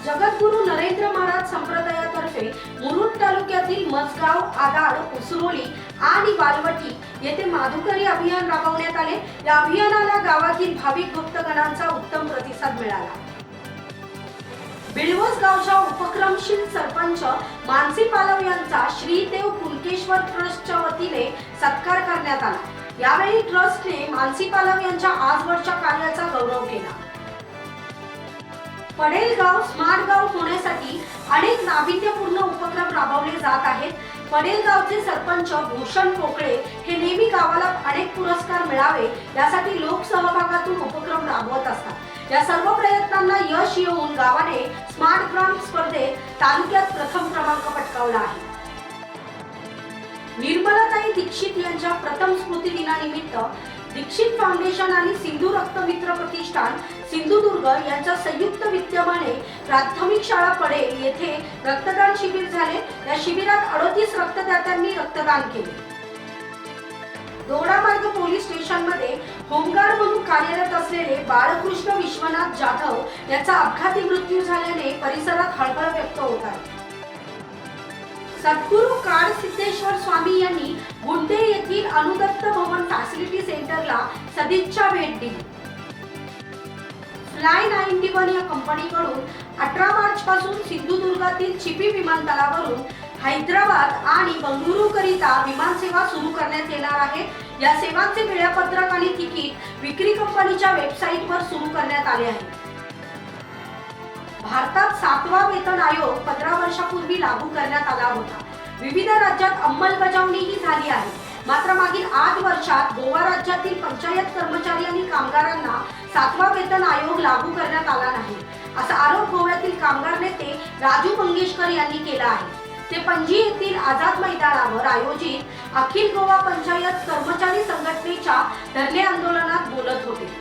जगद्गुरू नरेंद्र महाराज संप्रदायातर्फे मुरुड तालुक्यातील मजगाव, आदाड, उसरोली आणि वालवटी येथे माधुकरी अभियान राबवण्यात आले। या अभियानाला गावातील भाविक भक्तगणांचा उत्तम प्रतिसाद मिळाला। बिळवस गावच्या उपक्रमशील सरपंच मानसी पालव यांचा श्रीदेव कुणकेश्वर ट्रस्टच्या वतीने सत्कार करण्यात आला। यावेळी ट्रस्टने मानसी पालव यांच्या आजवरच्या कार्याचा गौरव केला। पडेल गाव स्मार्ट गाव होण्यासाठी अनेक नाविन्यपूर्ण उपक्रम राबवले जात आहेत। पडेल गावचे सरपंच भूषण पोकळे हे नेहमी गावाला अनेक पुरस्कार मिळावे यासाठी लोकसहभागातून उपक्रम राबवत असतात। या सर्व प्रयत्नांना यश येऊन गावाने स्मार्ट ग्राम स्पर्धेत तालुक्यात प्रथम क्रमांक पटकावला आहे। निर्मलाताई दीक्षित यांच्या प्रथम स्मृती दिनानिमित्त दीक्षित फाउंडेशन आणि सिंधू रक्तमित्र प्रतिष्ठान सिंधुदुर्ग यांच्या संयुक्त विद्यमाने प्राथमिक शाळा पडेल येथे रक्तदान शिबिर झाले। या शिबिरात 38 रक्तदात्यांनी रक्तदान केले। दोडामार्ग पोलीस स्टेशन मध्ये होमगार्ड म्हणून कार्यरत असलेले बाळकृष्ण विश्वनाथ जाधव याचा अपघाती मृत्यू झाल्याने परिसरात हळहळ व्यक्त होत आहे। सद्गुरू काळ सिद्धेश्वर स्वामी यांनी गुंडे येथील अनुदत्त भवन फॅसिलिटी सेंटरला सदिच्छा भेट दिली। फ्लाय 91 या कंपनीकडून 18 मार्च पासून सिंधुदुर्गातील चिपी विमानतळावरून हैदराबाद आणि बंगळुरू करिता विमान सेवा सुरू करण्यात येणार आहे। या सेवांचे वेळापत्रक आणि तिकीट विक्री कंपनीच्या वेबसाईटवर सुरू करण्यात आले आहे। भारतात 7वा वेतन आयोग 15 वर्षापूर्वी लागू करण्यात आला होता। विविध राज्यात अंमलबजावणीही झाली आहे। मात्र मागील 8 वर्षात गोवा राज्यातील पंचायत कर्मचारी आणि कामगारांना 7वा वेतन आयोग लागू करण्यात आला नाही, असा आरोप गोव्यातील कामगार नेते राजू मंगेशकर यांनी केला आहे। ते पणजी येथील आझाद मैदानावर आयोजित अखिल गोवा पंचायत कर्मचारी संघटनेच्या धरणे आंदोलनात बोलत होते।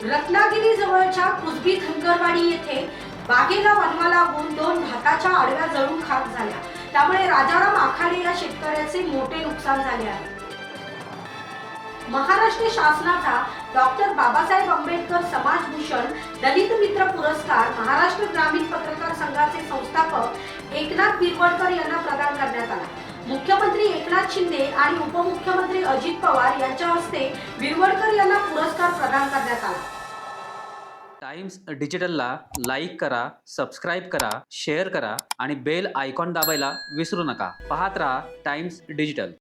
रत्नागिरी जवळच्या कुसबी धनगरवाडी येथे बागेला वनवा लागून 2 भाताच्या आडव्या जळून खाक झाल्या। त्यामुळे राजाराम आखाडे या शेतकऱ्याचे मोठे नुकसान झाले आहे। महाराष्ट्र शासनाचा डॉक्टर बाबासाहेब आंबेडकर समाजभूषण दलित मित्र पुरस्कार महाराष्ट्र ग्रामीण पत्रकार संघाचे संस्थापक एकनाथ बिरवडकर यांना प्रदान करण्यात आला। मुख्यमंत्री एकनाथ शिंदे आणि उपमुख्यमंत्री अजित पवार यांच्या हस्ते बिरवडकर यांना पुरस्कार प्रदान करण्यात आला। टाइम्स डिजिटलला लाईक करा, सबस्क्राईब करा, शेअर करा आणि बेल आयकॉन दाबायला विसरू नका। पाहत रहा टाइम्स डिजिटल।